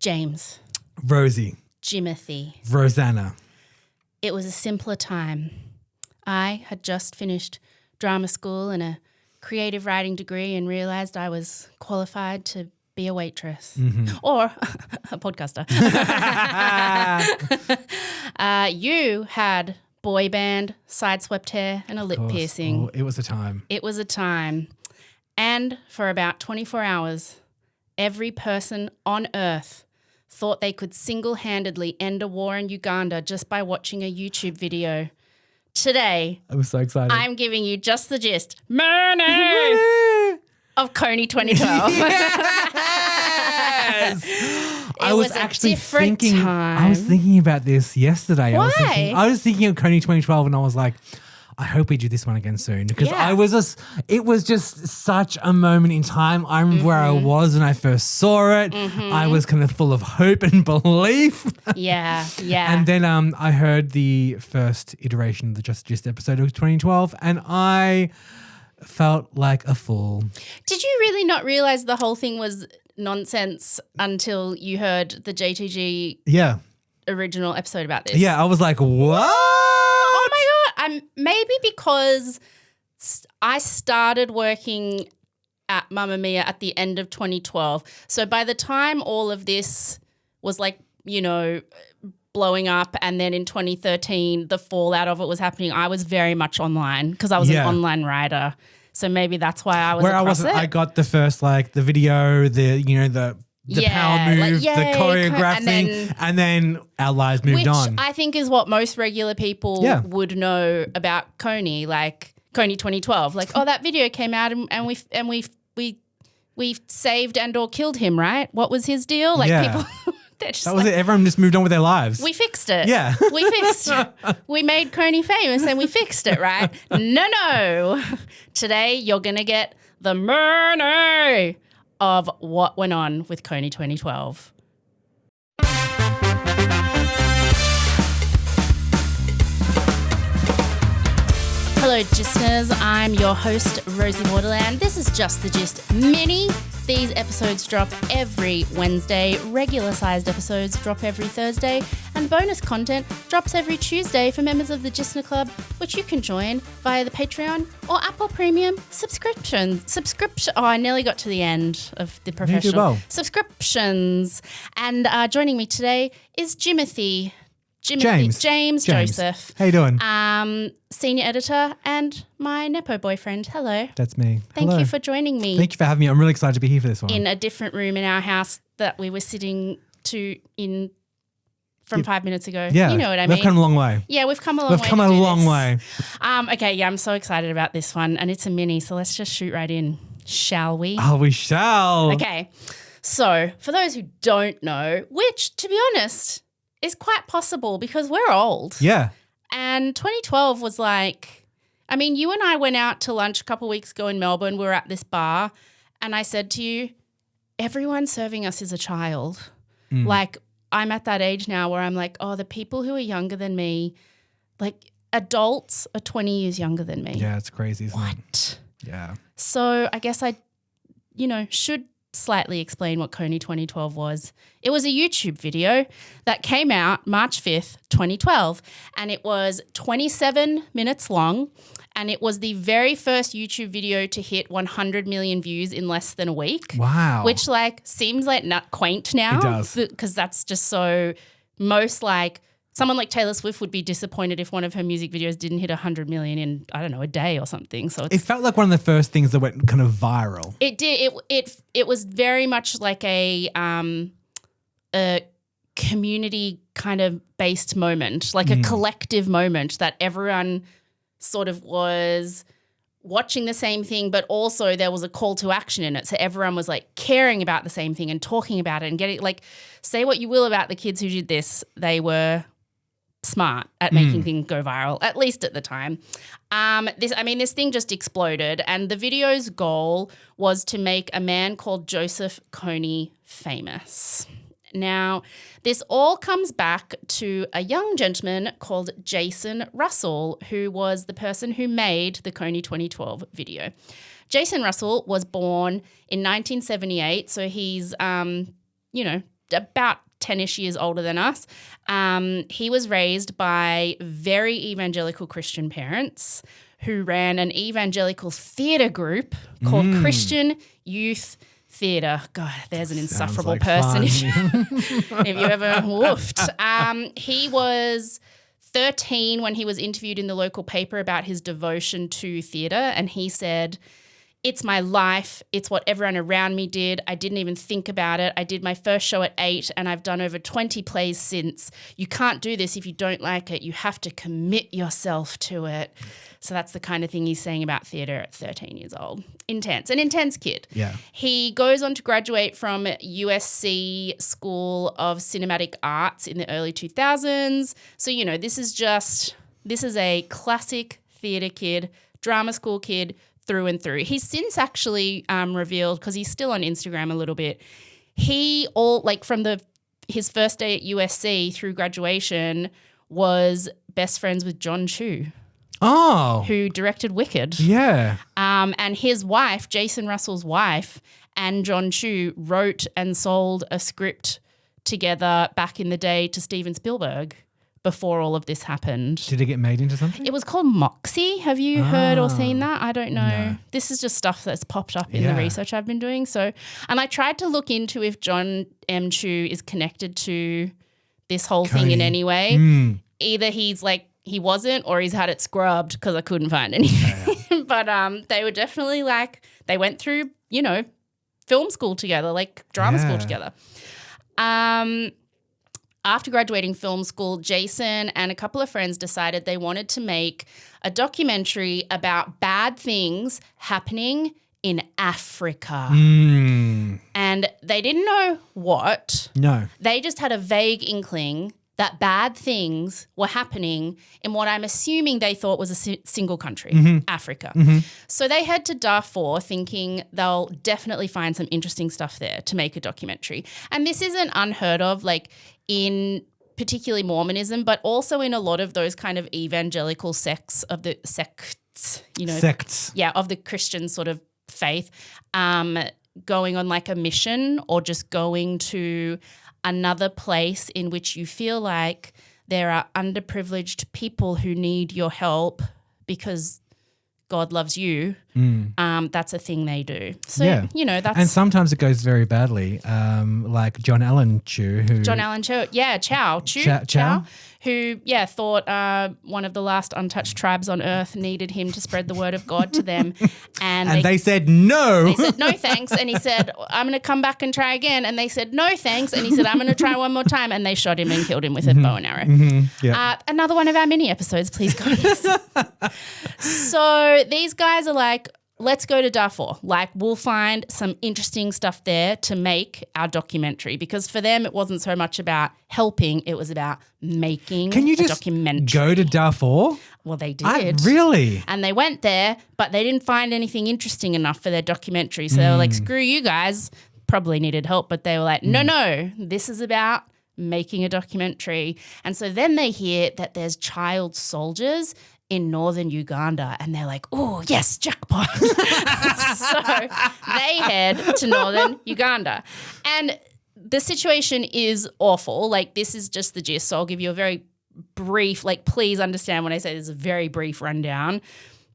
James. Rosie. Jimothy. Rosanna. It was a simpler time. I had just finished drama school and a creative writing degree and realised I was qualified to be a waitress or a podcaster. You had boy band, sideswept hair and a lip piercing. Oh, it was a time. It was a time. And for about 24 hours, every person on earth thought they could single-handedly end a war in Uganda just by watching a YouTube video. Today, I was so excited. I'm giving you just the gist. Money of KONY 2012. Yes! I was actually thinking. I was thinking about this yesterday. Why? I was thinking of KONY 2012, and I was like, I hope we do this one again soon because Yeah. it was just such a moment in time. I remember where I was when I first saw it. I was kind of full of hope and belief. Yeah. And then I heard the first iteration of the Just Gist episode of 2012, and I felt like a fool. Did you really not realise the whole thing was nonsense until you heard the JTG Yeah. original episode about this? Yeah, I was like, what? Oh my God. Maybe because I started working at Mamma Mia at the end of 2012. So by the time all of this was blowing up and then in 2013 the fallout of it was happening, I was very much online because I was an online writer. So maybe that's why I was across it. I got the first the video, the power move, the choreography, and then our lives moved on. Which I think is what most regular people would know about KONY, like KONY 2012. Like, oh, that video came out and we saved and or killed him, right? What was his deal? Like people they're just that was it. Everyone just moved on with their lives. We fixed it. Yeah. We fixed it. We made KONY famous and we fixed it, right? No. Today you're going to get the money of what went on with KONY 2012. Hello, listeners. I'm your host, Rosie Waterland. This is Just the Gist Mini. These episodes drop every Wednesday. Regular-sized episodes drop every Thursday. And bonus content drops every Tuesday for members of the Gisner Club, which you can join via the Patreon or Apple Premium subscription. Oh, I nearly got to the end of the professional. You did well. Subscriptions. And joining me today is James Joseph. How you doing? Senior editor and my Nepo boyfriend. Hello. That's me. Thank you for joining me. Thank you for having me. I'm really excited to be here for this one. In a different room in our house that we were sitting from 5 minutes ago. Yeah. You know what I mean? We've come a long way. Yeah, we've come a long way. We've come a long way. Okay, yeah, I'm so excited about this one. And it's a mini, so let's just shoot right in. Shall we? Oh, we shall. Okay. So for those who don't know, which to be honest is quite possible because we're old. Yeah. And 2012 was like, I mean, you and I went out to lunch a couple of weeks ago in Melbourne. We were at this bar and I said to you, everyone serving us is a child. Like I'm at that age now where I'm like, oh, the people who are younger than me, like adults are 20 years younger than me. Yeah, it's crazy, isn't it? What? Yeah. So I guess I, should slightly explain what KONY 2012 was. It was a YouTube video that came out March 5th, 2012, and it was 27 minutes long, and it was the very first YouTube video to hit 100 million views in less than a week. Wow. Which seems not quaint now. It does. Because that's just so someone like Taylor Swift would be disappointed if one of her music videos didn't hit 100 million in, I don't know, a day or something. So it felt like one of the first things that went kind of viral. It did. It was very much like a community kind of based moment, like a collective moment that everyone sort of was watching the same thing, but also there was a call to action in it. So everyone was caring about the same thing and talking about it and getting say what you will about the kids who did this, they were smart at making things go viral, at least at the time. This thing just exploded, and the video's goal was to make a man called Joseph KONY famous. Now, this all comes back to a young gentleman called Jason Russell, who was the person who made the KONY 2012 video. Jason Russell was born in 1978, so he's, about 10-ish years older than us. He was raised by very evangelical Christian parents who ran an evangelical theatre group called Christian Youth Theatre. God, there's an insufferable person if you ever woofed. He was 13 when he was interviewed in the local paper about his devotion to theatre, and he said, "It's my life. It's what everyone around me did. I didn't even think about it. I did my first show at 8 and I've done over 20 plays since. You can't do this if you don't like it. You have to commit yourself to it." So that's the kind of thing he's saying about theatre at 13 years old. Intense. An intense kid. Yeah. He goes on to graduate from USC School of Cinematic Arts in the early 2000s. So, you know, this is a classic theatre kid, drama school kid, through and through. He's since actually revealed, because he's still on Instagram a little bit, from his first day at USC through graduation was best friends with John Chu. Oh. Who directed Wicked. Yeah. And his wife, Jason Russell's wife, and John Chu wrote and sold a script together back in the day to Steven Spielberg. Before all of this happened. Did it get made into something? It was called Moxie. Have you heard or seen that? I don't know. No. This is just stuff that's popped up in the research I've been doing. So, and I tried to look into if John M. Chu is connected to this whole thing in any way. Either he wasn't, or he's had it scrubbed, because I couldn't find anything. But they were definitely they went through, film school together, drama school together. After graduating film school, Jason and a couple of friends decided they wanted to make a documentary about bad things happening in Africa. And they didn't know what. No. They just had a vague inkling that bad things were happening in what I'm assuming they thought was a single country, Africa. So they head to Darfur thinking they'll definitely find some interesting stuff there to make a documentary. And this isn't unheard of, in particularly Mormonism, but also in a lot of those kind of evangelical sects of the sects, Sects. Yeah, of the Christian sort of faith, going on a mission or just going to another place in which you feel like there are underprivileged people who need your help because God loves you. That's a thing they do. So, that's... And sometimes it goes very badly, like John Allen Chu. Chow. Who thought one of the last untouched tribes on earth needed him to spread the word of God to them. And they said no. They said no thanks. And he said, I'm going to come back and try again. And they said no thanks. And he said, I'm going to try one more time. And they shot him and killed him with a bow and arrow. Another one of our mini episodes, please, guys. So these guys are like, let's go to Darfur. We'll find some interesting stuff there to make our documentary, because for them it wasn't so much about helping, it was about making Can you just documentary. Go to Darfur? Well, they did. Really? And they went there, but they didn't find anything interesting enough for their documentary. So they were like, screw you guys. Probably needed help, but they were like, no, this is about making a documentary. And so then they hear that there's child soldiers in northern Uganda, and they're like, oh, yes, jackpot. So they head to northern Uganda. And the situation is awful. This is just the gist. So I'll give you a very brief, please understand when I say this is a very brief rundown.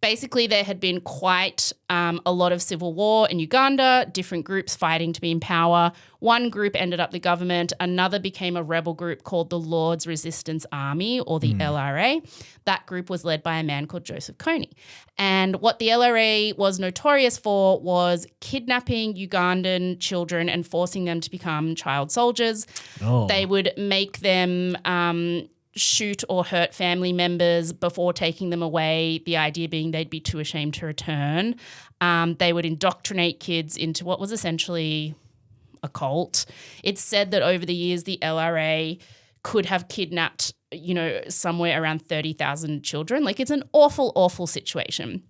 Basically, there had been quite a lot of civil war in Uganda, different groups fighting to be in power. One group ended up the government. Another became a rebel group called the Lord's Resistance Army, or the LRA. That group was led by a man called Joseph KONY. And what the LRA was notorious for was kidnapping Ugandan children and forcing them to become child soldiers. Oh. They would make them shoot or hurt family members before taking them away, the idea being they'd be too ashamed to return. They would indoctrinate kids into what was essentially a cult. It's said that over the years the LRA could have kidnapped, somewhere around 30,000 children. It's an awful, awful situation.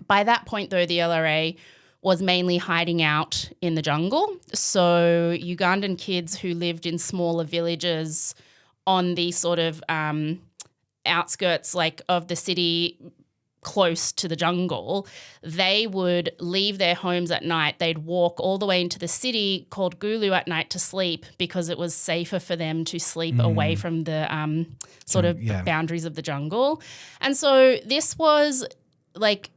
By that point, though, the LRA was mainly hiding out in the jungle. So Ugandan kids who lived in smaller villages on the sort of outskirts of the city close to the jungle, they would leave their homes at night. They'd walk all the way into the city called Gulu at night to sleep because it was safer for them to sleep away from the boundaries of the jungle. And so this was like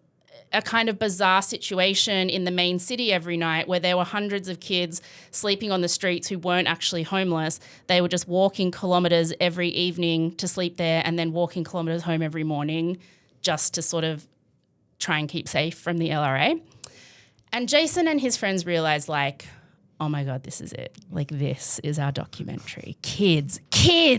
a kind of bizarre situation in the main city every night where there were hundreds of kids sleeping on the streets who weren't actually homeless. They were just walking kilometres every evening to sleep there and then walking kilometres home every morning just to sort of try and keep safe from the LRA. And Jason and his friends realised like, oh my God, this is it. Like this is our documentary. Kids. They're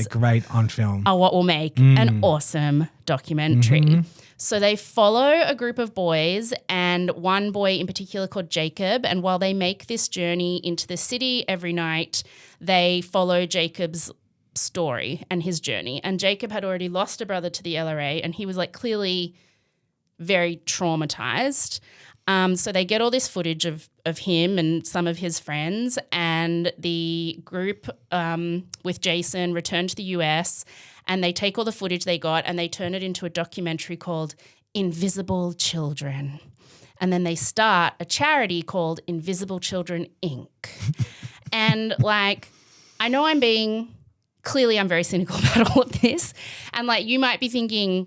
great on film. Are what will make an awesome documentary. So they follow a group of boys and one boy in particular called Jacob. And while they make this journey into the city every night, they follow Jacob's story and his journey. And Jacob had already lost a brother to the LRA and he was like clearly very traumatized. So they get all this footage of him and some of his friends, and the group with Jason return to the US and they take all the footage they got and they turn it into a documentary called Invisible Children. And then they start a charity called Invisible Children, Inc. And like, I know I'm very cynical about all of this. And like, you might be thinking,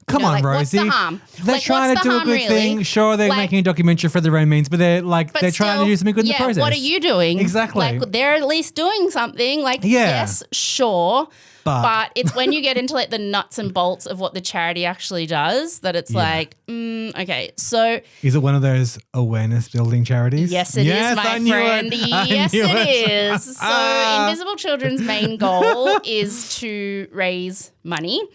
come on, like, Rosie. What's the harm? They're like, trying to do a good thing. Sure, they're making a documentary for their own means, but they're trying to do something good in the process. What are you doing? Exactly. Like, they're at least doing something. Like, yes, sure. But it's when you get into like the nuts and bolts of what the charity actually does that it's like, okay. So is it one of those awareness building charities? Yes, it is, my friend. Yes, it is. So Invisible Children's main goal is to raise money.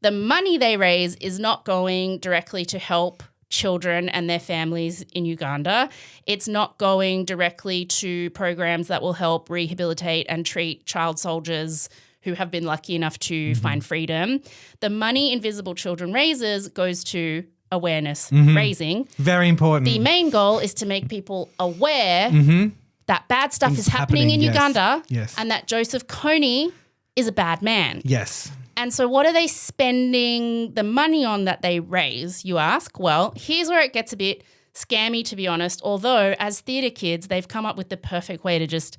The money they raise is not going directly to help children and their families in Uganda. It's not going directly to programs that will help rehabilitate and treat child soldiers who have been lucky enough to find freedom. The money Invisible Children raises goes to awareness raising. Very important. The main goal is to make people aware that bad stuff is happening in Uganda and that Joseph KONY is a bad man. Yes. And so what are they spending the money on that they raise, you ask? Well, here's where it gets a bit scammy, to be honest, although as theatre kids, they've come up with the perfect way to just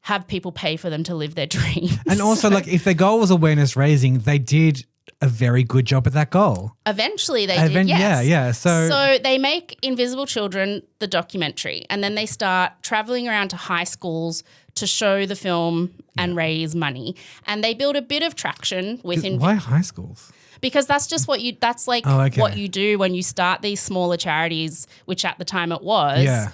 have people pay for them to live their dreams. And also, like, if their goal was awareness raising, they did a very good job at that goal. Eventually they did, yes. Yeah. So they make Invisible Children, the documentary, and then they start traveling around to high schools to show the film and raise money. And they build a bit of traction with why high schools? Because that's just what you what you do when you start these smaller charities, which at the time it was. Yeah.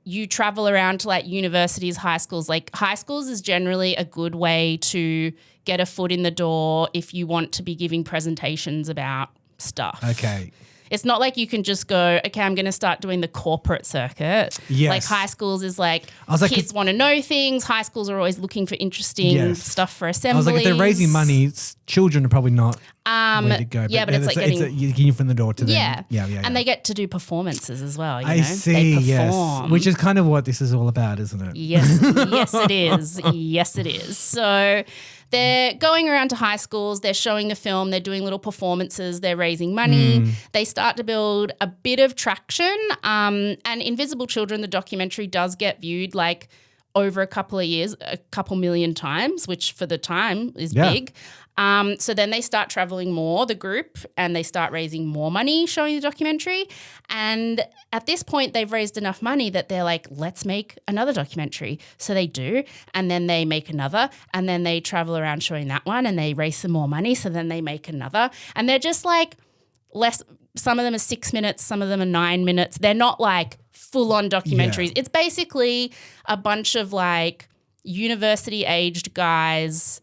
You travel around to like universities, high schools. Like high schools is generally a good way to get a foot in the door if you want to be giving presentations about stuff. Okay. It's not like you can just go, okay, I'm going to start doing the corporate circuit. Yes. Like high schools is like kids want to know things. High schools are always looking for interesting stuff for assemblies. I was like, if they're raising money, children are probably not way to go. Yeah, but it's like you're getting from the door to them. Yeah. And they get to do performances as well. I see, they perform. Yes. Which is kind of what this is all about, isn't it? Yes, yes it is. Yes, it is. So they're going around to high schools, they're showing the film, they're doing little performances, they're raising money. They start to build a bit of traction. And Invisible Children, the documentary, does get viewed like over a couple of years, a couple million times, which for the time is big. So then they start traveling more, the group, and they start raising more money showing the documentary. And at this point, they've raised enough money that they're like, let's make another documentary. So they do, and then they make another, and then they travel around showing that one, and they raise some more money, so then they make another. And they're just like some of them are 6 minutes, some of them are 9 minutes. They're not like full-on documentaries. Yeah. It's basically a bunch of like university-aged guys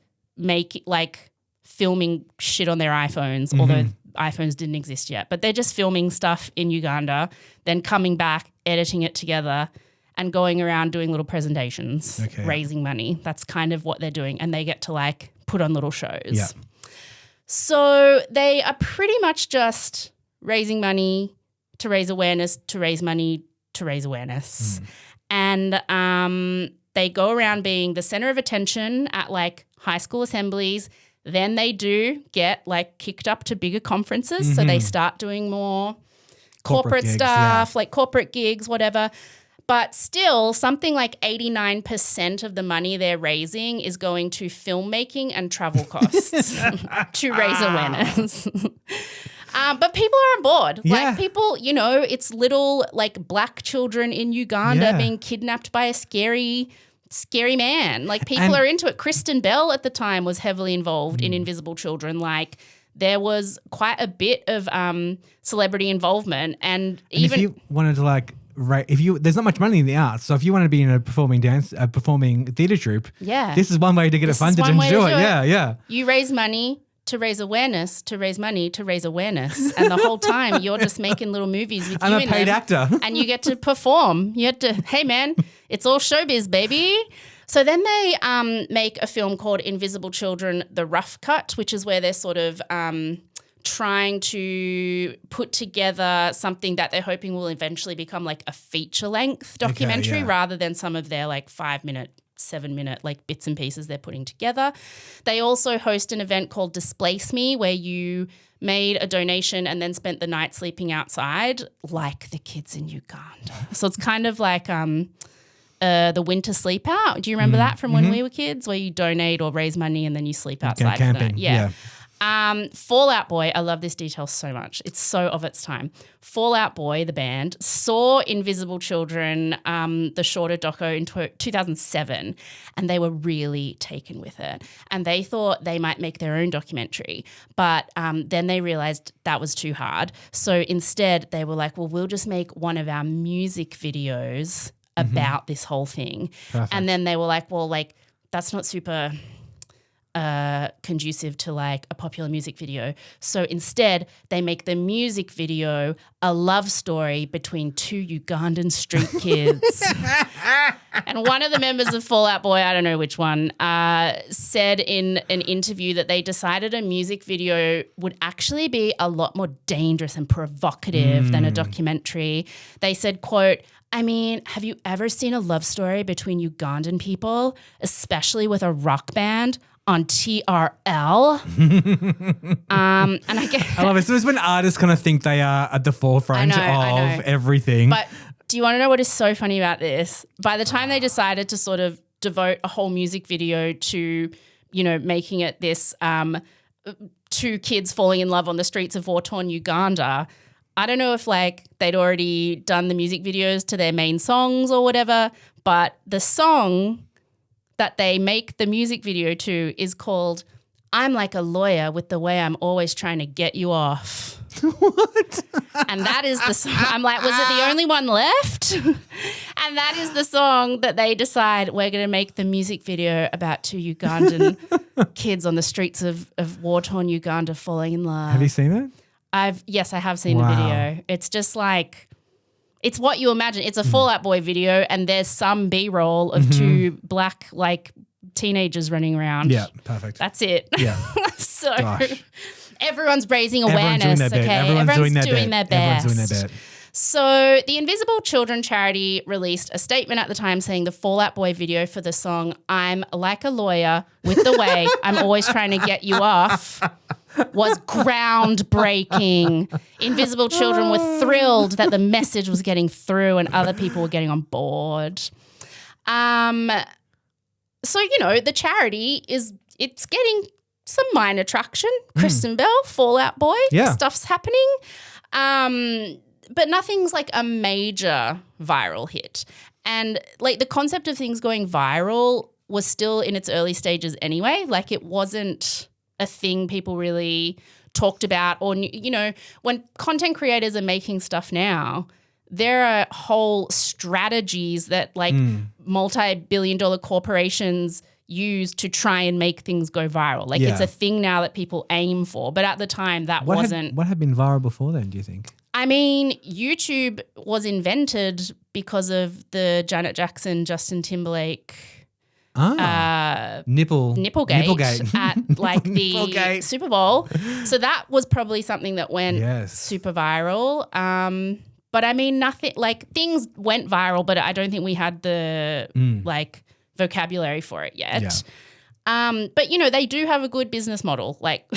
filming shit on their iPhones, although iPhones didn't exist yet. But they're just filming stuff in Uganda, then coming back, editing it together, and going around doing little presentations, raising money. That's kind of what they're doing. And they get to like put on little shows. Yeah. So they are pretty much just raising money to raise awareness, to raise money, to raise awareness. And they go around being the center of attention at like high school assemblies. Then they do get like kicked up to bigger conferences. So they start doing more corporate gigs, stuff, like corporate gigs, whatever. But still, something like 89% of the money they're raising is going to filmmaking and travel costs to raise awareness. But people are on board. Yeah. Like people, you know, it's little like black children in Uganda being kidnapped by a scary man. Like people are into it. Kristen Bell at the time was heavily involved in Invisible Children. Like there was quite a bit of celebrity involvement. And even if you wanted to like, there's not much money in the arts, so if you want to be in a performing theatre troupe, this is one way to get it funded and do it. Yeah. You raise money to raise awareness, to raise money, to raise awareness. And the whole time you're just making little movies with I'm you a in paid them, actor. and you get to perform. You have to, hey man, it's all showbiz, baby. So then they make a film called Invisible Children, The Rough Cut, which is where they're sort of trying to put together something that they're hoping will eventually become like a feature-length documentary rather than some of their like 5-minute, 7-minute like bits and pieces they're putting together. They also host an event called Displace Me where you made a donation and then spent the night sleeping outside like the kids in Uganda. So it's kind of like the winter sleep out. Do you remember that from when we were kids where you donate or raise money and then you sleep outside? Camping, yeah. Fall Out Boy, I love this detail so much. It's so of its time. Fall Out Boy, the band, saw Invisible Children, the shorter doco in 2007, and they were really taken with it. And they thought they might make their own documentary, but then they realized that was too hard. So instead they were like, well, we'll just make one of our music videos about this whole thing. Perfect. And then they were like, well, like that's not super conducive to like a popular music video. So instead they make the music video a love story between two Ugandan street kids. And one of the members of Fall Out Boy, I don't know which one, said in an interview that they decided a music video would actually be a lot more dangerous and provocative than a documentary. They said, quote, I mean, have you ever seen a love story between Ugandan people, especially with a rock band on TRL? And I love it. So it's when artists kind of think they are at the forefront I know. of everything. But do you want to know what is so funny about this? By the time they decided to sort of devote a whole music video to, you know, making it this two kids falling in love on the streets of war-torn Uganda, I don't know if like they'd already done the music videos to their main songs or whatever, but the song that they make the music video to is called I'm Like a Lawyer with the Way I'm Always Trying to Get You Off. What? And that is the song. I'm like, was it the only one left? And that is the song that they decide we're going to make the music video about two Ugandan kids on the streets of war-torn Uganda falling in love. Have you seen it? Yes, I have seen the video. It's just like, it's what you imagine. It's a Fall Out Boy video and there's some B-roll of two black like teenagers running around. Yeah, perfect. That's it. Yeah. So Gosh. everyone's raising awareness, Everyone's doing their best. Everyone's doing their bit. So the Invisible Children charity released a statement at the time saying the Fall Out Boy video for the song I'm Like a Lawyer with the Way I'm Always Trying to Get You Off was groundbreaking. Invisible Children were thrilled that the message was getting through and other people were getting on board. So, you know, the charity it's getting some minor traction. Kristen Bell, Fall Out Boy, stuff's happening. But nothing's like a major viral hit. And like the concept of things going viral was still in its early stages anyway. Like it wasn't a thing people really talked about or, you know, when content creators are making stuff now, there are whole strategies that like multi-billion-dollar corporations use to try and make things go viral. Like it's a thing now that people aim for. But at the time that wasn't. What had been viral before then, do you think? I mean, YouTube was invented because of the Janet Jackson, Justin Timberlake Nipplegate at like the Super Bowl. So that was probably something that went super viral. But I mean, nothing like things went viral, but I don't think we had the like vocabulary for it yet. But, you know, they do have a good business model, like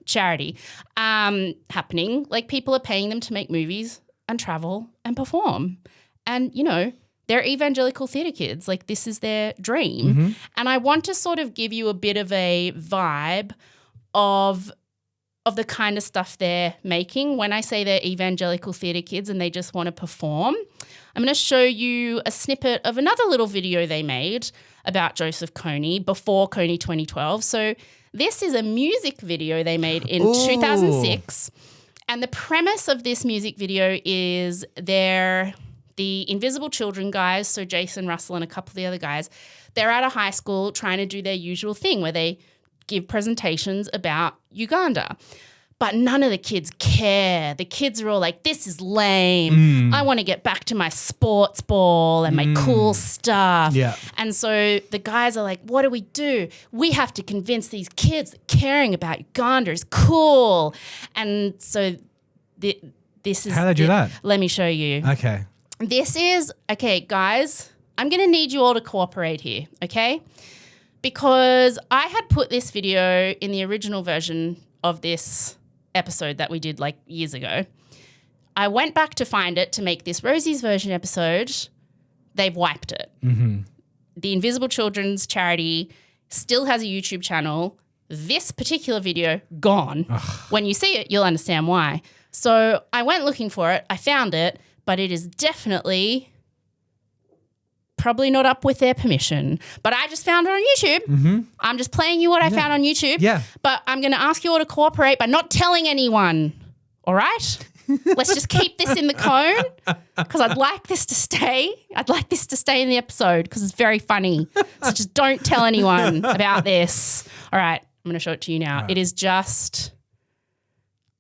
charity happening. Like people are paying them to make movies and travel and perform. And, you know, they're evangelical theatre kids. Like this is their dream. And I want to sort of give you a bit of a vibe of the kind of stuff they're making. When I say they're evangelical theatre kids and they just want to perform, I'm going to show you a snippet of another little video they made about Joseph KONY before KONY 2012. So this is a music video they made in 2006. And the premise of this music video is the Invisible Children guys, so Jason Russell and a couple of the other guys, they're at a high school trying to do their usual thing where they give presentations about Uganda. But none of the kids care. The kids are all like, this is lame. I want to get back to my sports ball and my cool stuff. Yeah. And so the guys are like, what do? We have to convince these kids that caring about Uganda is cool. And so this is... How do they do that? Let me show you. Okay. Okay, guys, I'm going to need you all to cooperate here, okay? Because I had put this video in the original version of this episode that we did like years ago. I went back to find it to make this Rosie's version episode. They've wiped it. The Invisible Children's charity still has a YouTube channel. This particular video, gone. When you see it, you'll understand why. So I went looking for it. I found it, but it is definitely probably not up with their permission. But I just found it on YouTube. I'm just playing you what I found on YouTube. Yeah. But I'm going to ask you all to cooperate by not telling anyone. All right? Let's just keep this in the cone because I'd like this to stay. I'd like this to stay in the episode because it's very funny. So just don't tell anyone about this. All right. I'm going to show it to you now. Right. It is just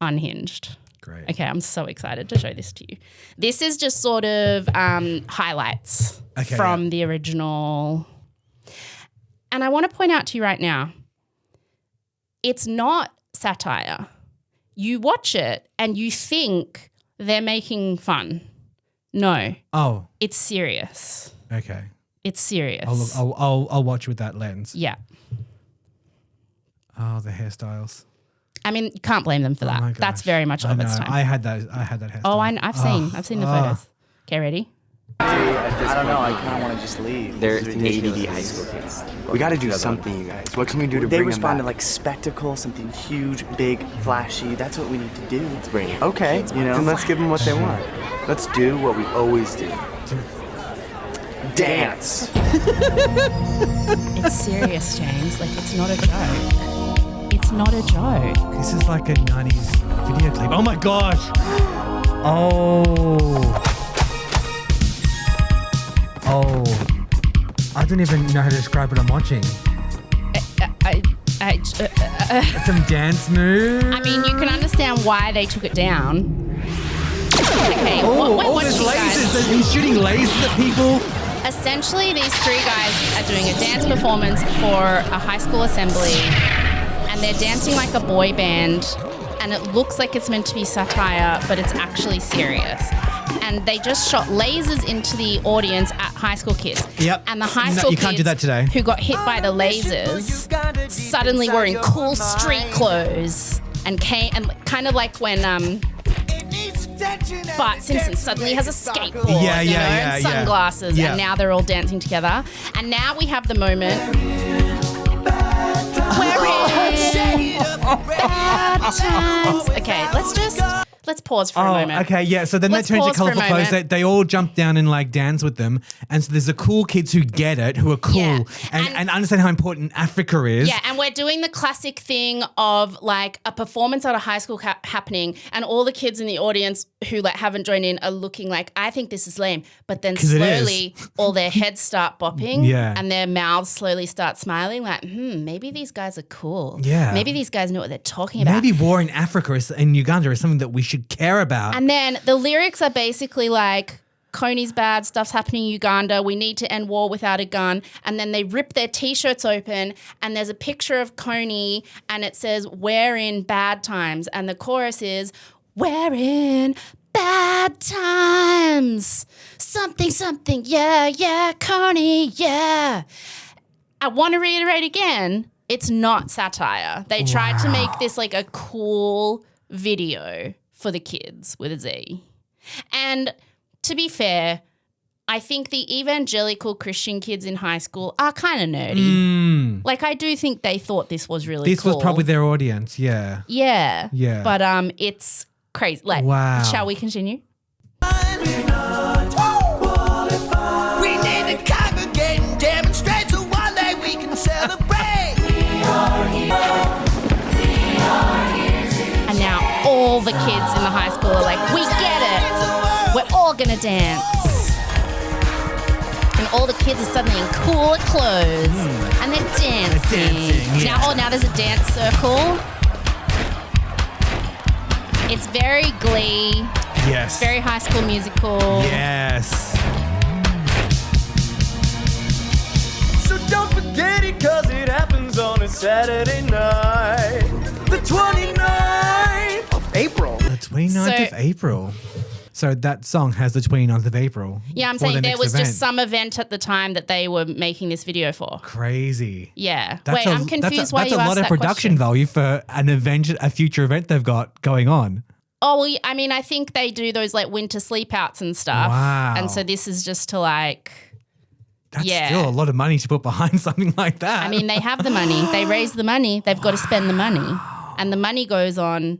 unhinged. Great. Okay, I'm so excited to show this to you. This is just sort of highlights from the original. And I want to point out to you right now, it's not satire. You watch it and you think they're making fun. No. Oh. It's serious. Okay. It's serious. I'll watch with that lens. Yeah. Oh, the hairstyles. I mean, you can't blame them for that. That's very much of its time. I had that hairstyle. Oh, I've seen the photos. Okay, ready? I don't know. I kind of want to just leave. They're ADD high school kids. We got to do something, you guys. What can we do to bring them back? They respond to like spectacle, something huge, big, flashy. That's what we need to do. Let's bring it. Okay, then let's give them what they want. Let's do what we always do. Dance. It's serious, James. Like, it's not a joke. It's not a joke. This is like a 90s video clip. Oh my gosh. I don't even know how to describe what I'm watching. Some dance moves. I mean, you can understand why they took it down. Okay. There's lasers. He's shooting lasers at people. Essentially, these three guys are doing a dance performance for a high school assembly. And they're dancing like a boy band, and it looks like it's meant to be satire, but it's actually serious. And they just shot lasers into the audience at high school kids. Yep. And the high school you can't do that today. Who got hit by the lasers suddenly were in cool street clothes and came, and kind of like when Bart Simpson suddenly has a skateboard, and sunglasses, and now they're all dancing together. And now we have the moment. Bad times. Okay, let's pause for a moment. Okay, yeah. So then they turn to colourful clothes. They all jump down and like dance with them. And so there's the cool kids who get it, who are cool and understand how important Africa is. Yeah, and we're doing the classic thing of like a performance at a high school happening, and all the kids in the audience who like haven't joined in are looking like, I think this is lame. But then slowly all their heads start bopping and their mouths slowly start smiling like, maybe these guys are cool. Yeah. Maybe these guys know what they're talking about. Maybe war in Africa in Uganda is something that we should care about. And then the lyrics are basically like, KONY's bad, stuff's happening in Uganda, we need to end war without a gun. And then they rip their T-shirts open and there's a picture of KONY and it says, we're in bad times. And the chorus is, we're in bad times. Something, something, yeah, KONY, yeah. I want to reiterate again, it's not satire. They tried to make this like a cool video for the kids with a Z. And to be fair, I think the evangelical Christian kids in high school are kind of nerdy. Like, I do think they thought this was really cool. This was probably their audience, yeah. Yeah. Yeah. But it's crazy. Like, shall we continue? We need to congregate and demonstrate so one day we can celebrate. And now all the kids in the high school are like, we get it. We're all going to dance. And all the kids are suddenly in cooler clothes. And they're dancing. Now there's a dance circle. It's very Glee. Yes. Very High School Musical. Yes. So don't forget it, cause it happens on a Saturday night. The 29th of April. The 29th of April. So that song has the 29th of April. Yeah, I'm for the saying there next was event. just some event at the time that they were making this video for. Crazy. Yeah. That's I'm confused why you asked that That's a lot of production question. value for an event, a future event they've got going on. Oh, well, I mean, I think they do those like winter sleep outs and stuff. Wow. And so this is just to like, That's still a lot of money to put behind something like that. I mean, they have the money. They raise the money. They've got to spend the money. And the money goes on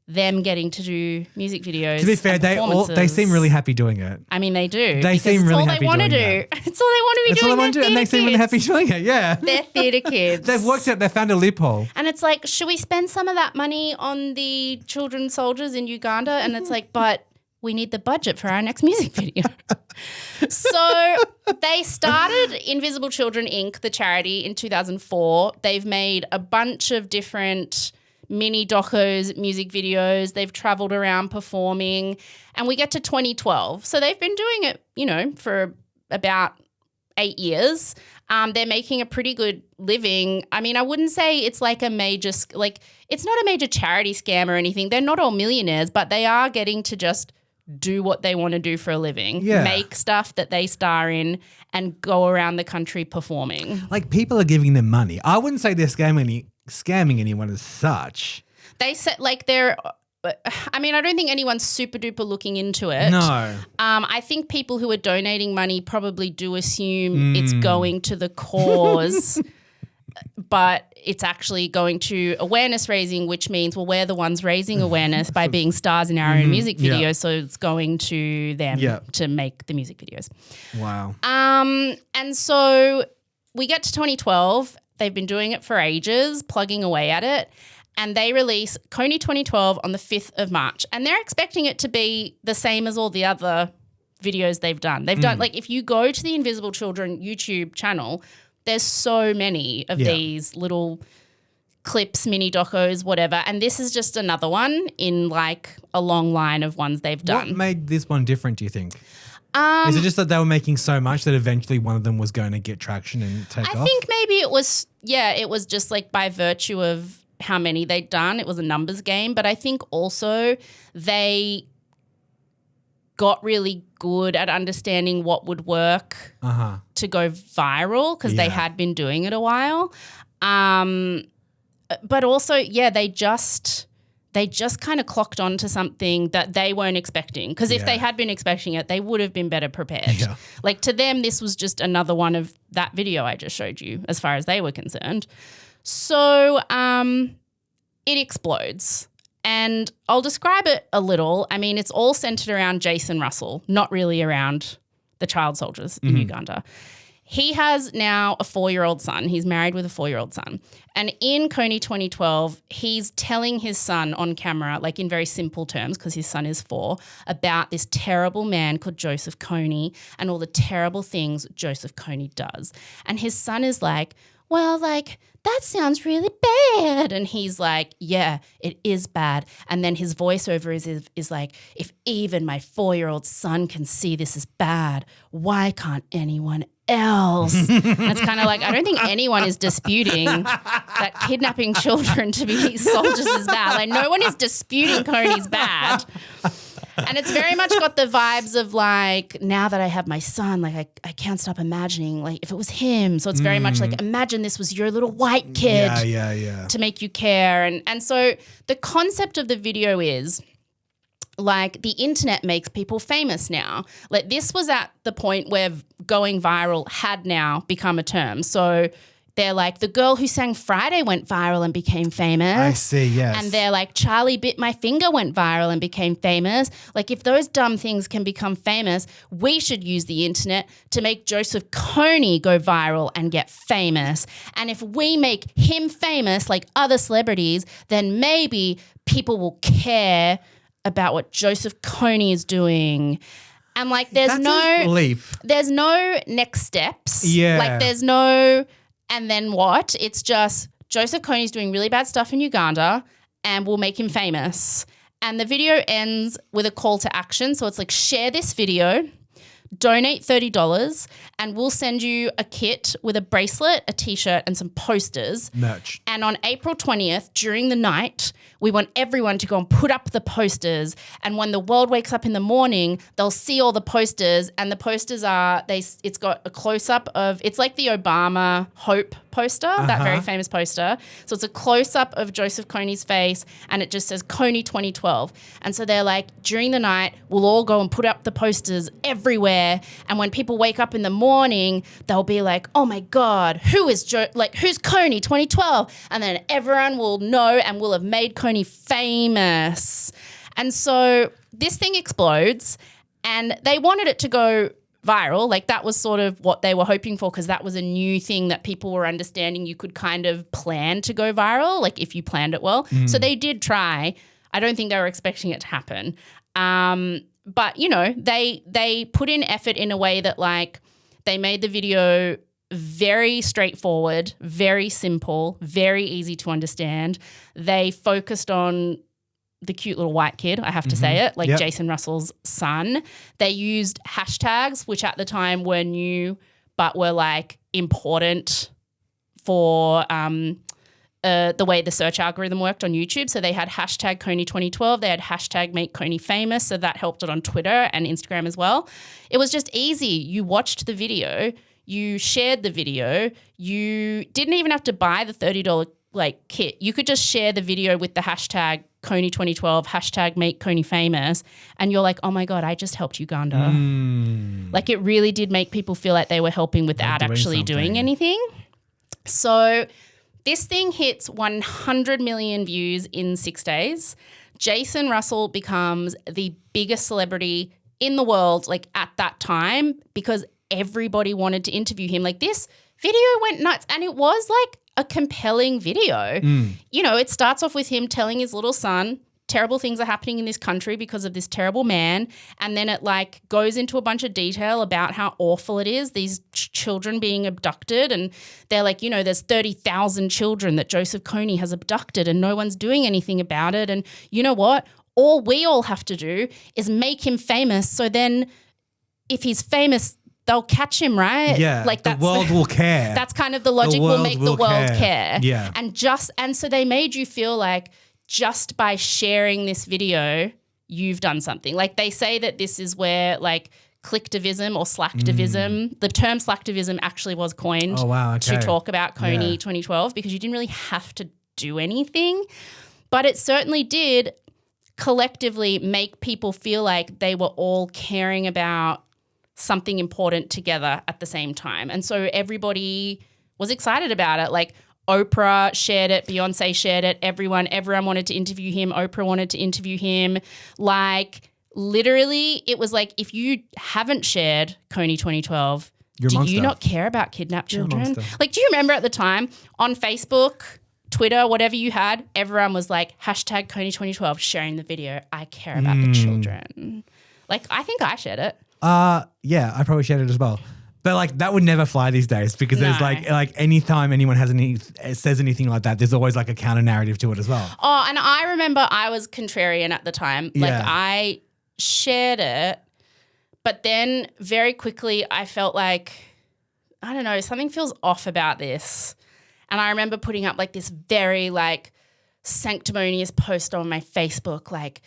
them getting to do music videos. to be fair, they seem really happy doing it. I mean, they do. They seem really happy doing it. It's all they want to be That's doing. all they want to do, and they seem really happy doing it, yeah. They're theatre kids. They found a loophole. And it's like, should we spend some of that money on the children soldiers in Uganda? And it's like, but we need the budget for our next music video. So they started Invisible Children Inc., the charity, in 2004. They've made a bunch of different mini docos, music videos. They've traveled around performing. And we get to 2012. So they've been doing it, for about 8 years. They're making a pretty good living. I mean, I wouldn't say it's like a major, it's not a major charity scam or anything. They're not all millionaires, but they are getting to just do what they want to do for a living, make stuff that they star in and go around the country performing. Like, people are giving them money. I wouldn't say they're scamming anyone as such. They said I mean, I don't think anyone's super duper looking into it. No. I think people who are donating money probably do assume it's going to the cause, but it's actually going to awareness raising, which means, well, we're the ones raising awareness by being stars in our own music videos. So it's going to them to make the music videos. Wow. And so we get to 2012. They've been doing it for ages, plugging away at it. And they release KONY 2012 on the 5th of March. And they're expecting it to be the same as all the other videos they've done. They've done, like, if you go to the Invisible Children YouTube channel, there's so many of these little clips, mini docos, whatever. And this is just another one in like a long line of ones they've done. What made this one different, do you think? Is it just that they were making so much that eventually one of them was going to get traction and take off? I think maybe it was just like by virtue of how many they'd done. It was a numbers game. But I think also they got really good at understanding what would work to go viral because they had been doing it a while. But also, they just kind of clocked on to something that they weren't expecting. Because if they had been expecting it, they would have been better prepared. Yeah. Like, to them, this was just another one of that video I just showed you as far as they were concerned. So it explodes. And I'll describe it a little. I mean, it's all centered around Jason Russell, not really around the child soldiers in Uganda. He has now a 4-year-old son. He's married with a 4-year-old son. And in KONY 2012, he's telling his son on camera, like in very simple terms, because his son is 4, about this terrible man called Joseph KONY and all the terrible things Joseph KONY does. And his son is like, well, like, that sounds really bad. And he's like, yeah, it is bad. And then his voiceover is like, if even my 4-year-old son can see this is bad, why can't anyone else? And it's kind of like, I don't think anyone is disputing that kidnapping children to be soldiers is bad. Like, no one is disputing KONY's bad. And it's very much got the vibes of like, now that I have my son, like I can't stop imagining like if it was him. So it's very much like, imagine this was your little white kid to make you care. And so the concept of the video is like the internet makes people famous now. Like this was at the point where going viral had now become a term. So they're like, the girl who sang Friday went viral and became famous. I see, yes. And they're like, Charlie Bit My Finger went viral and became famous. Like if those dumb things can become famous, we should use the internet to make Joseph KONY go viral and get famous. And if we make him famous like other celebrities, then maybe people will care about what Joseph KONY is doing. And like there's no next steps. Yeah. Like there's no and then what? It's just Joseph KONY's doing really bad stuff in Uganda and we'll make him famous. And the video ends with a call to action. So it's like, share this video, donate $30 and we'll send you a kit with a bracelet, a T-shirt and some posters. Merch. And on April 20th, during the night, we want everyone to go and put up the posters. And when the world wakes up in the morning, they'll see all the posters. And the posters are, it's got a close-up of, it's like the Obama Hope poster, that very famous poster. So it's a close-up of Joseph KONY's face and it just says KONY 2012. And so they're like, during the night, we'll all go and put up the posters everywhere. And when people wake up in the morning, they'll be like, oh my God, who's KONY 2012? And then everyone will know and will have made KONY famous. And so this thing explodes and they wanted it to go viral. Like that was sort of what they were hoping for because that was a new thing that people were understanding you could kind of plan to go viral, like if you planned it well. So they did try. I don't think they were expecting it to happen. But, you know, they put in effort in a way that like they made the video very straightforward, very simple, very easy to understand. They focused on the cute little white kid, I have to say it, like Jason Russell's son. They used hashtags, which at the time were new but were like important for the way the search algorithm worked on YouTube. So they had hashtag KONY 2012. They had hashtag make KONY famous. So that helped it on Twitter and Instagram as well. It was just easy. You watched the video, you shared the video, you didn't even have to buy the $30 like kit. You could just share the video with the hashtag KONY 2012, hashtag make KONY famous. And you're like, oh my God, I just helped Uganda. Like it really did make people feel like they were helping without actually doing anything. So this thing hits 100 million views in 6 days. Jason Russell becomes the biggest celebrity in the world like at that time because everybody wanted to interview him. Like this video went nuts and it was like a compelling video. You know, it starts off with him telling his little son terrible things are happening in this country because of this terrible man. And then it like goes into a bunch of detail about how awful it is, these children being abducted. And they're like, you know, there's 30,000 children that Joseph KONY has abducted and no one's doing anything about it. And you know what? All we all have to do is make him famous. So then if he's famous, they'll catch him, right? Yeah, like the world will care. That's kind of the logic. We'll make the world care. Yeah. And so they made you feel like just by sharing this video, you've done something. Like they say that this is where like clicktivism or slacktivism, the term slacktivism actually was coined to talk about KONY 2012 because you didn't really have to do anything. But it certainly did collectively make people feel like they were all caring about something important together at the same time. And so everybody was excited about it. Like Oprah shared it, Beyonce shared it, everyone wanted to interview him, Oprah wanted to interview him. Like literally it was like if you haven't shared KONY 2012, do you not care about kidnapped children? Like do you remember at the time on Facebook, Twitter, whatever you had, everyone was like hashtag KONY 2012 sharing the video. I care about the children. Like I think I shared it. Yeah, I probably shared it as well. But like that would never fly these days because there's like anytime anyone says anything like that, there's always like a counter narrative to it as well. Oh, and I remember I was contrarian at the time. Like I shared it, but then very quickly I felt like, I don't know, something feels off about this. And I remember putting up like this very like sanctimonious post on my Facebook, like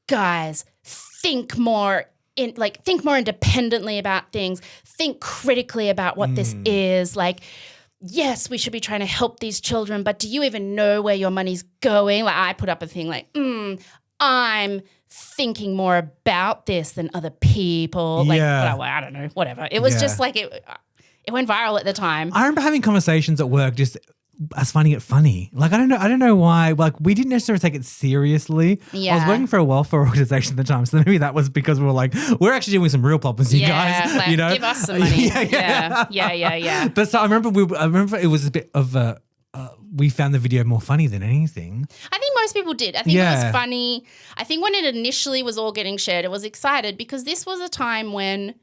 guys, think more independently about things. Think critically about what this is. Like, yes, we should be trying to help these children, but do you even know where your money's going? Like, I put up a thing like, I'm thinking more about this than other people. Like, I don't know, whatever. It was just like it went viral at the time. I remember having conversations at work just us finding it funny. Like, I don't know why. Like, we didn't necessarily take it seriously. Yeah. I was working for a welfare organization at the time, so maybe that was because we were like, we're actually doing some real problems, you guys. Like, you know, give us some money. Yeah. But so I remember it was a bit of a. We found the video more funny than anything. I think most people did. I think it was funny. I think when it initially was all getting shared, it was excited because this was a time when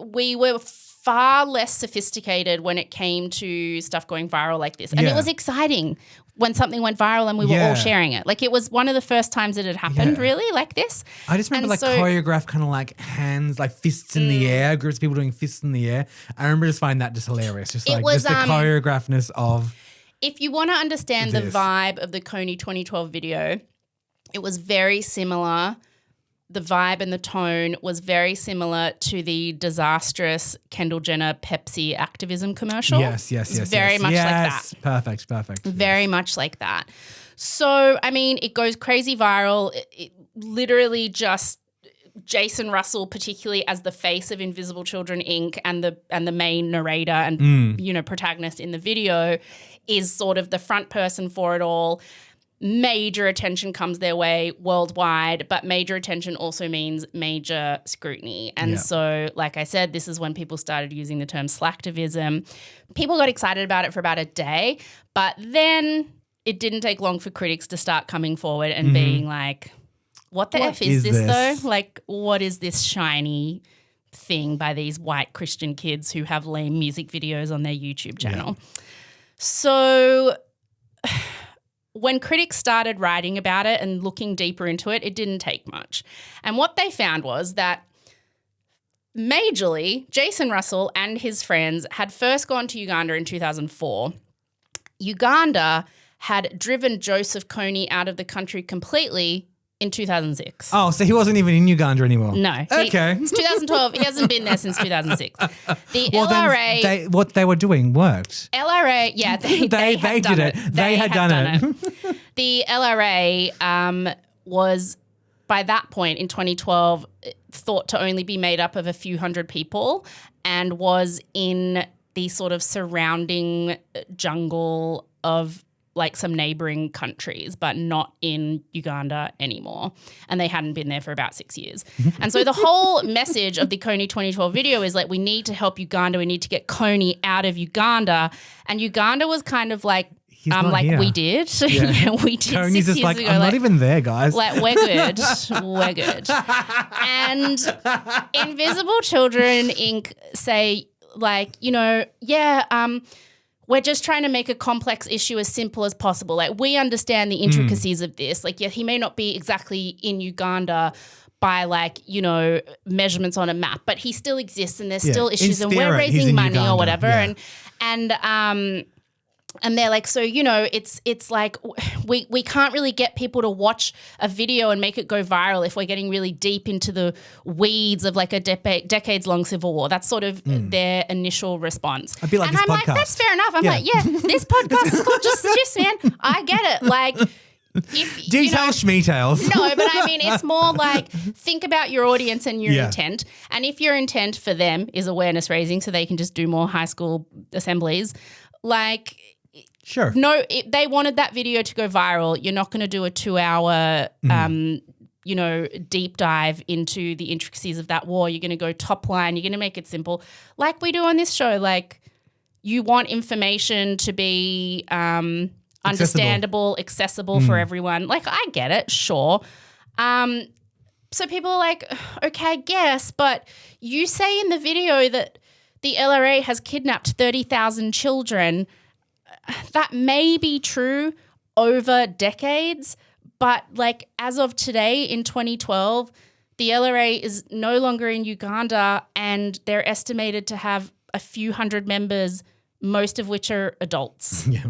we were far less sophisticated when it came to stuff going viral like this. And it was exciting when something went viral and we were all sharing it. Like, it was one of the first times it had happened really like this. I just remember choreographed kind of like hands, like fists in the air, groups of people doing fists in the air. I remember just finding that just hilarious. Just like just the choreographedness of. If you want to understand the vibe of the KONY 2012 video, it was very similar. The vibe and the tone was very similar to the disastrous Kendall Jenner Pepsi activism commercial. Yes. Very much like that. Perfect. Very much like that. So, I mean, it goes crazy viral. It literally just Jason Russell, particularly as the face of Invisible Children Inc. and the main narrator and protagonist in the video, is sort of the front person for it all. Major attention comes their way worldwide, but major attention also means major scrutiny. And so, like I said, this is when people started using the term slacktivism. People got excited about it for about a day, but then it didn't take long for critics to start coming forward and being like, what the F is this though? Like, what is this shiny thing by these white Christian kids who have lame music videos on their YouTube channel? So when critics started writing about it and looking deeper into it, it didn't take much. And what they found was that majorly, Jason Russell and his friends had first gone to Uganda in 2004. Uganda had driven Joseph KONY out of the country completely in 2006. Oh, so he wasn't even in Uganda anymore? No. Okay. It's 2012. He hasn't been there since 2006. The LRA... what they were doing worked. LRA, yeah, they did it. They had done it. The LRA was, by that point in 2012, thought to only be made up of a few hundred people and was in the sort of surrounding jungle of like some neighboring countries, but not in Uganda anymore. And they hadn't been there for about 6 years. And so the whole message of the KONY 2012 video is like, we need to help Uganda. We need to get KONY out of Uganda. And Uganda was kind of like, here. we did. Yeah. We did. KONY's 6 just years like, ago. I'm not even there, guys. Like, we're good. We're good. And Invisible Children Inc. say, like, we're just trying to make a complex issue as simple as possible. Like, we understand the intricacies of this. Like, yeah, he may not be exactly in Uganda by measurements on a map, but he still exists and there's still issues and we're raising money Uganda, or whatever. Yeah. And they're like, so, it's like we can't really get people to watch a video and make it go viral if we're getting really deep into the weeds of like a decades-long civil war. That's sort of their initial response. A bit like and this I'm podcast. like, that's fair enough. I'm like, this podcast is called Just Gist, man. I get it. Like, Details, schmeetails. No, but I mean, it's more like, think about your audience and your intent. And if your intent for them is awareness raising so they can just do more high school assemblies, like... Sure. No, they wanted that video to go viral. You're not going to do a 2-hour, deep dive into the intricacies of that war. You're going to go top line. You're going to make it simple, like we do on this show. Like, you want information to be understandable, accessible for everyone. Like, I get it, sure. So people are like, okay, I guess, but you say in the video that the LRA has kidnapped 30,000 children. That may be true over decades, but like as of today in 2012, the LRA is no longer in Uganda and they're estimated to have a few hundred members, most of which are adults. Yeah.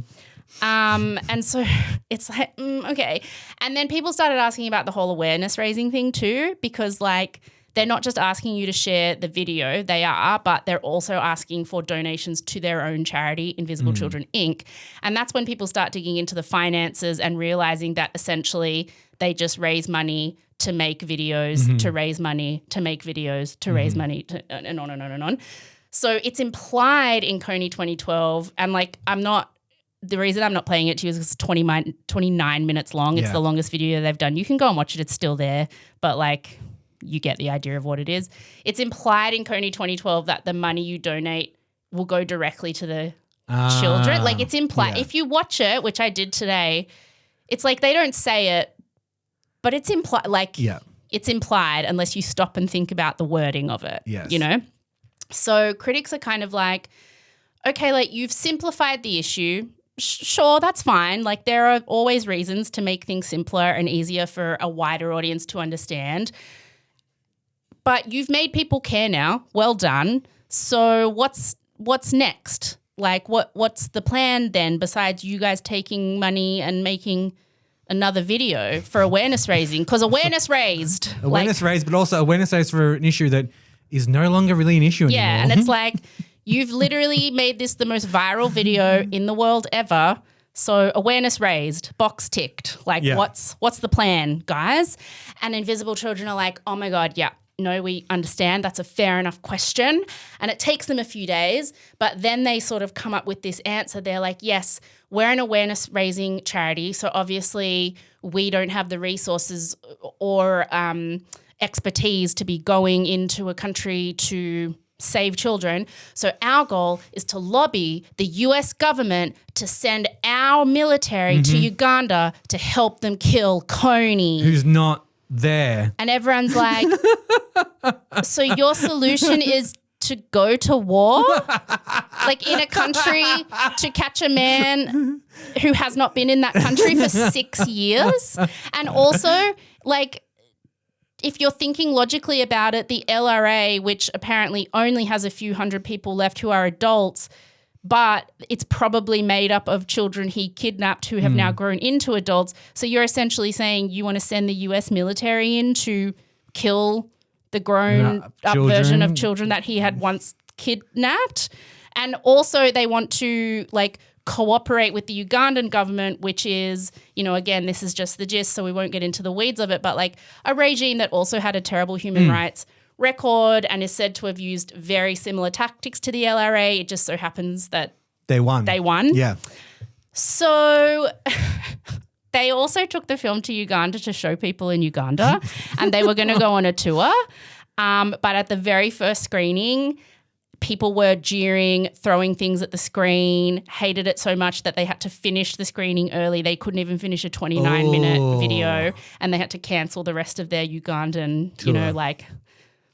And so it's like, okay. And then people started asking about the whole awareness raising thing too, because like they're not just asking you to share the video, they are, but they're also asking for donations to their own charity, Invisible Children Inc. And that's when people start digging into the finances and realizing that essentially they just raise money to make videos, to raise money, to make videos, to raise money, and on and on and on. So it's implied in KONY 2012, and like the reason I'm not playing it to you is it's 29 minutes long. It's the longest video they've done. You can go and watch it. It's still there, but like you get the idea of what it is. It's implied in KONY 2012 that the money you donate will go directly to the children. Like it's implied. If you watch it, which I did today, it's like they don't say it, but it's implied. Like it's implied unless you stop and think about the wording of it. Yes. You know? So critics are kind of like, okay, like you've simplified the issue. Sure, that's fine. Like there are always reasons to make things simpler and easier for a wider audience to understand. But you've made people care now. Well done. So what's next? Like what's the plan then besides you guys taking money and making another video for awareness raising? Because awareness raised. Awareness raised, but also awareness raised for an issue that is no longer really an issue anymore. Yeah, and it's like you've literally made this the most viral video in the world ever. So awareness raised, box ticked. Like what's the plan, guys? And Invisible Children are like, oh my God, yeah. No, we understand. That's a fair enough question. And it takes them a few days, but then they sort of come up with this answer. They're like, yes, we're an awareness raising charity. So obviously we don't have the resources or expertise to be going into a country to save children. So our goal is to lobby the US government to send our military to Uganda to help them kill KONY. Who's not there. And everyone's like, so your solution is to go to war? Like in a country to catch a man who has not been in that country for 6 years? And also, like, if you're thinking logically about it, the LRA, which apparently only has a few hundred people left who are adults, but it's probably made up of children he kidnapped who have now grown into adults. So you're essentially saying you want to send the US military in to kill the grown-up version of children that he had once kidnapped. And also they want to, like, cooperate with the Ugandan government, which is, you know, again, this is just the gist, so we won't get into the weeds of it, but like a regime that also had a terrible human rights record and is said to have used very similar tactics to the LRA. It just so happens that they won. Yeah. So they also took the film to Uganda to show people in Uganda and they were going to go on a tour. But at the very first screening, people were jeering, throwing things at the screen, hated it so much that they had to finish the screening early. They couldn't even finish a 29-minute video and they had to cancel the rest of their Ugandan, tour. You know, like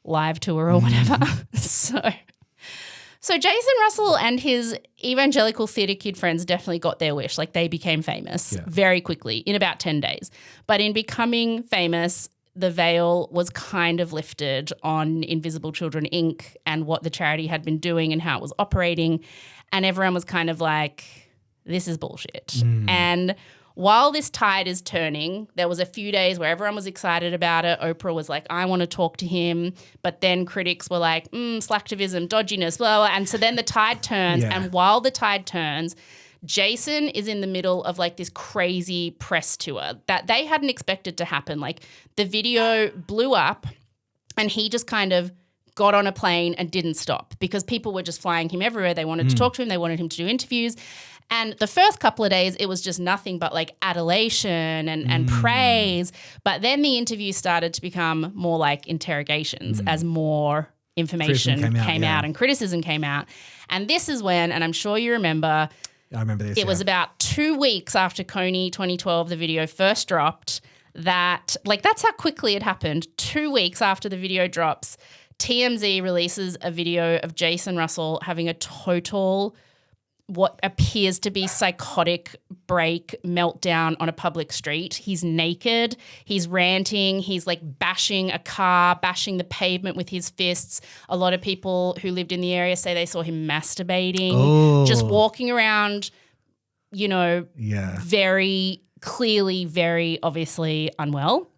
live tour or whatever. So Jason Russell and his evangelical theatre kid friends definitely got their wish. Like they became famous very quickly in about 10 days. But in becoming famous, the veil was kind of lifted on Invisible Children Inc. and what the charity had been doing and how it was operating. And everyone was kind of like, this is bullshit. And while this tide is turning, there was a few days where everyone was excited about it. Oprah was like, I want to talk to him. But then critics were like, slacktivism, dodginess, blah, blah. And so then the tide turns. And while the tide turns, Jason is in the middle of like this crazy press tour that they hadn't expected to happen. Like the video blew up and he just kind of got on a plane and didn't stop because people were just flying him everywhere. They wanted to talk to him. They wanted him to do interviews. And the first couple of days, it was just nothing but like adulation and praise. But then the interviews started to become more like interrogations as more information came out and criticism came out. And this is when, and I'm sure you remember, I remember this. It was about 2 weeks after KONY 2012, the video first dropped, that like that's how quickly it happened. 2 weeks after the video drops, TMZ releases a video of Jason Russell having a total what appears to be psychotic break meltdown on a public street. He's naked, he's ranting, he's like bashing a car, bashing the pavement with his fists. A lot of people who lived in the area say they saw him masturbating, just walking around very clearly, very obviously unwell.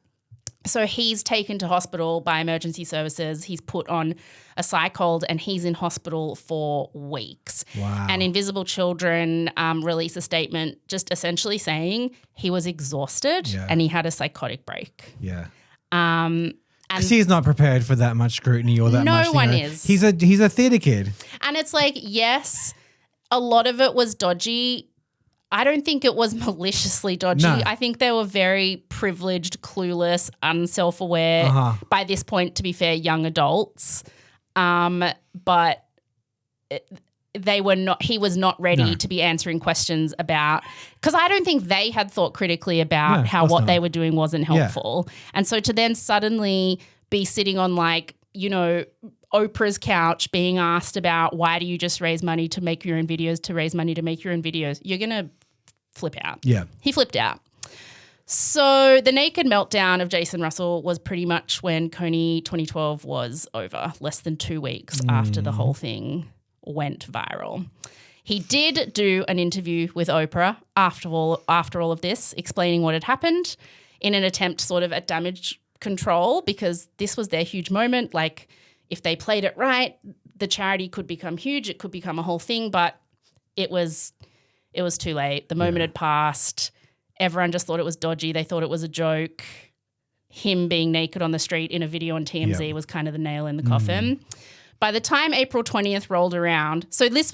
So he's taken to hospital by emergency services. He's put on a psych hold and he's in hospital for weeks. Wow. And Invisible Children released a statement just essentially saying he was exhausted and he had a psychotic break. Yeah. And he's not prepared for that much scrutiny or that much. No one is. He's a theatre kid. And it's like, yes, a lot of it was dodgy. I don't think it was maliciously dodgy. No. I think they were very privileged, clueless, unself-aware. By this point, to be fair, young adults. But they were not. He was not ready to be answering questions about, because I don't think they had thought critically about how what they were doing wasn't helpful. And so to then suddenly be sitting on Oprah's couch being asked about why do you just raise money to make your own videos, to raise money to make your own videos, you're going to flip out. Yeah. He flipped out. So the naked meltdown of Jason Russell was pretty much when KONY 2012 was over, less than 2 weeks after the whole thing went viral. He did do an interview with Oprah after all of this, explaining what had happened in an attempt sort of at damage control, because this was their huge moment. Like, if they played it right, the charity could become huge. It could become a whole thing, but it was too late. The moment had passed. Everyone just thought it was dodgy. They thought it was a joke. Him being naked on the street in a video on TMZ was kind of the nail in the coffin. By the time April 20th rolled around, so this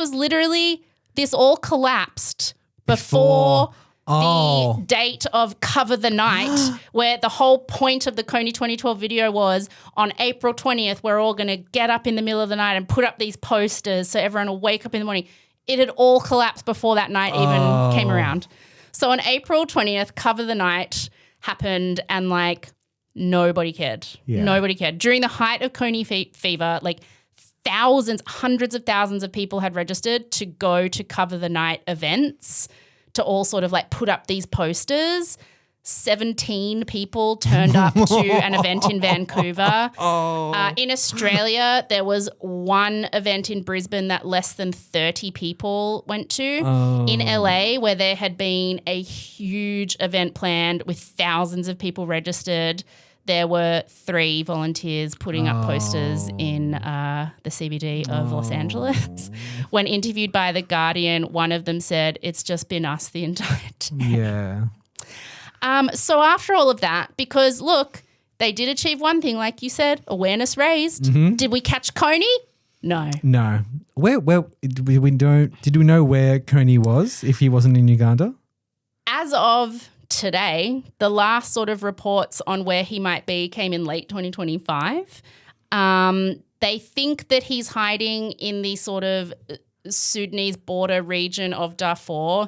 all collapsed before the date of Cover the Night, where the whole point of the KONY 2012 video was on April 20th, we're all going to get up in the middle of the night and put up these posters so everyone will wake up in the morning. It had all collapsed before that night even came around. So on April 20th, Cover the Night happened and nobody cared. Yeah. Nobody cared. During the height of KONY fever, thousands, hundreds of thousands of people had registered to go to Cover the Night events to all sort of put up these posters. 17 people turned up to an event in Vancouver. In Australia, there was one event in Brisbane that less than 30 people went to. In LA, where there had been a huge event planned with thousands of people registered, there were 3 volunteers putting up posters in the CBD of Los Angeles. When interviewed by The Guardian, one of them said, "It's just been us the entire time." Yeah. So after all of that, because look, they did achieve one thing, like you said, awareness raised. Mm-hmm. Did we catch KONY? No. Where did we know where KONY was if he wasn't in Uganda? As of today, the last sort of reports on where he might be came in late 2025. They think that he's hiding in the sort of Sudanese border region of Darfur.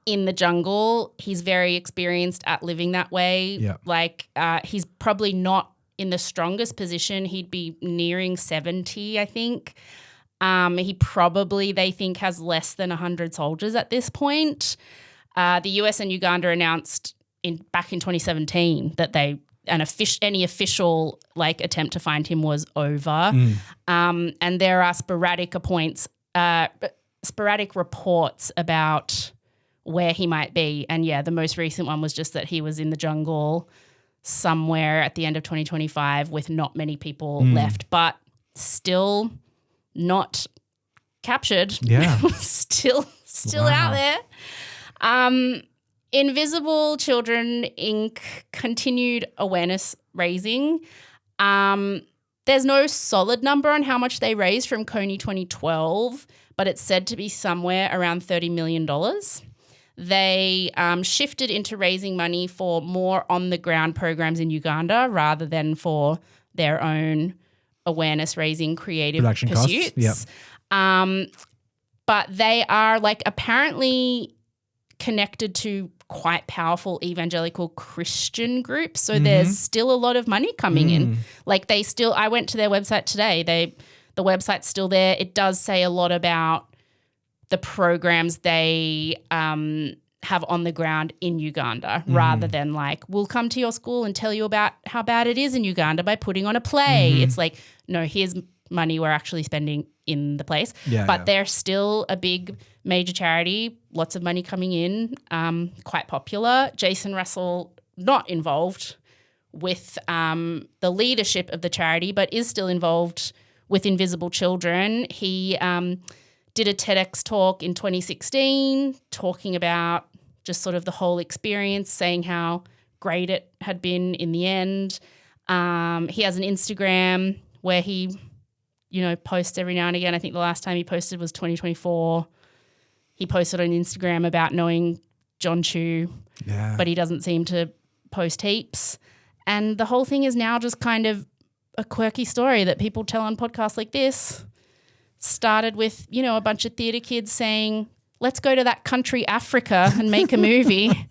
In the jungle. He's very experienced at living that way. Yeah. He's probably not in the strongest position. He'd be nearing 70, I think. He probably, they think, has less than 100 soldiers at this point. The US and Uganda announced back in 2017 that any official attempt to find him was over. And there are sporadic reports about where he might be. And the most recent one was just that he was in the jungle somewhere at the end of 2025 with not many people left, but still not captured. Yeah. still out there. Invisible Children Inc. continued awareness raising. There's no solid number on how much they raised from KONY 2012, but it's said to be somewhere around $30 million. They shifted into raising money for more on-the-ground programs in Uganda rather than for their own awareness-raising creative production pursuits. Costs. Yep. But they are apparently connected to quite powerful evangelical Christian groups. So there's still a lot of money coming in. I went to their website today. The website's still there. It does say a lot about the programs they have on the ground in Uganda rather than we'll come to your school and tell you about how bad it is in Uganda by putting on a play. It's no, here's money we're actually spending in the place. Yeah, but yeah. they're still a big major charity, lots of money coming in, quite popular. Jason Russell not involved with the leadership of the charity, but is still involved with Invisible Children. He did a TEDx talk in 2016 talking about just sort of the whole experience, saying how great it had been in the end. He has an Instagram where he, posts every now and again. I think the last time he posted was 2024. He posted on Instagram about knowing John Chu, but he doesn't seem to post heaps. And the whole thing is now just kind of a quirky story that people tell on podcasts like this. Started with, a bunch of theatre kids saying, let's go to that country Africa and make a movie,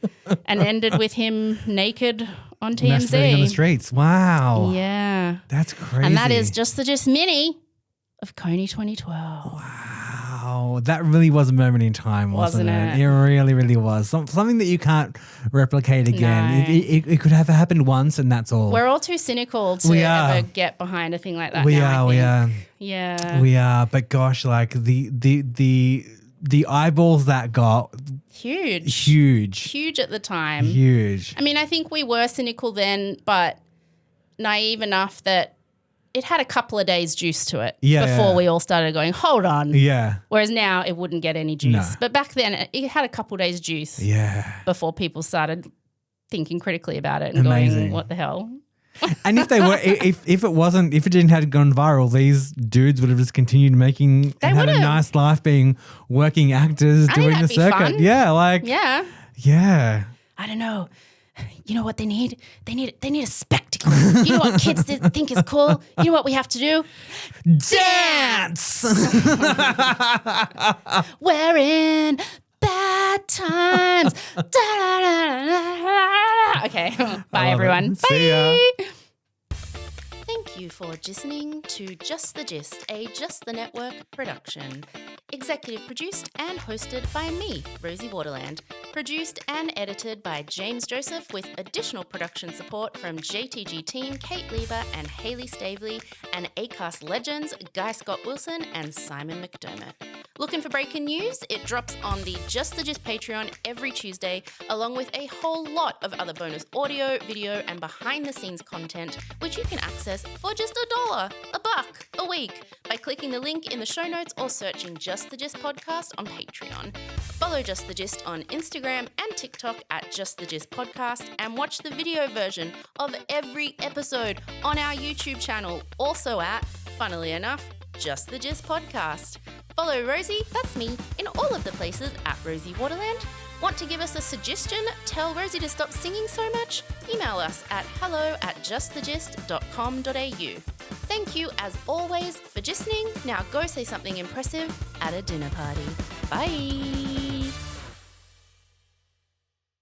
and ended with him naked on TMZ. Masturbating on the streets. Wow. Yeah. That's crazy. And that is Just the Gist mini of KONY 2012. Wow. That really was a moment in time, wasn't Wasn't it? it? It really, really was. Something that you can't replicate again. No. It could have happened once and that's all. We're all too cynical to We are. ever get behind a thing like that we now, are, we are. Yeah. We are. But gosh, like the eyeballs that got Huge. huge. At the time. Huge. I mean, I think we were cynical then, but naive enough that it had a couple of days juice to it before we all started going, hold on. Yeah. Whereas now it wouldn't get any juice. No. But back then it had a couple of days juice before people started thinking critically about it and going, what the hell? And if they were, if it didn't have gone viral, these dudes would have just continued making and had a nice life being working actors doing the that'd be circuit. fun. Yeah. Yeah. I don't know. You know what they need? They need a spectacle. You know what kids think is cool? You know what we have to do? Dance. We're in bad times. Okay. Bye, everyone. See ya. Bye. Thank you for listening to Just the Gist, a Just the Network production. Executive produced and hosted by me, Rosie Waterland. Produced and edited by James Joseph with additional production support from JTG team Kate Lieber and Hayley Stavely and Acast legends Guy Scott Wilson and Simon McDermott. Looking for breaking news? It drops on the Just the Gist Patreon every Tuesday, along with a whole lot of other bonus audio, video, and behind-the-scenes content, which you can access for just $1, $1 a week by clicking the link in the show notes or searching Just the Gist Podcast on Patreon. Follow Just the Gist on Instagram and TikTok at Just the Gist Podcast, and watch the video version of every episode on our YouTube channel, also at, funnily enough, Just the Gist Podcast. Follow Rosie, that's me, in all of the places at Rosie Waterland. Want to give us a suggestion? Tell Rosie to stop singing so much? Email us at hello@justthegist.com.au. Thank you, as always, for listening. Now go say something impressive at a dinner party. Bye.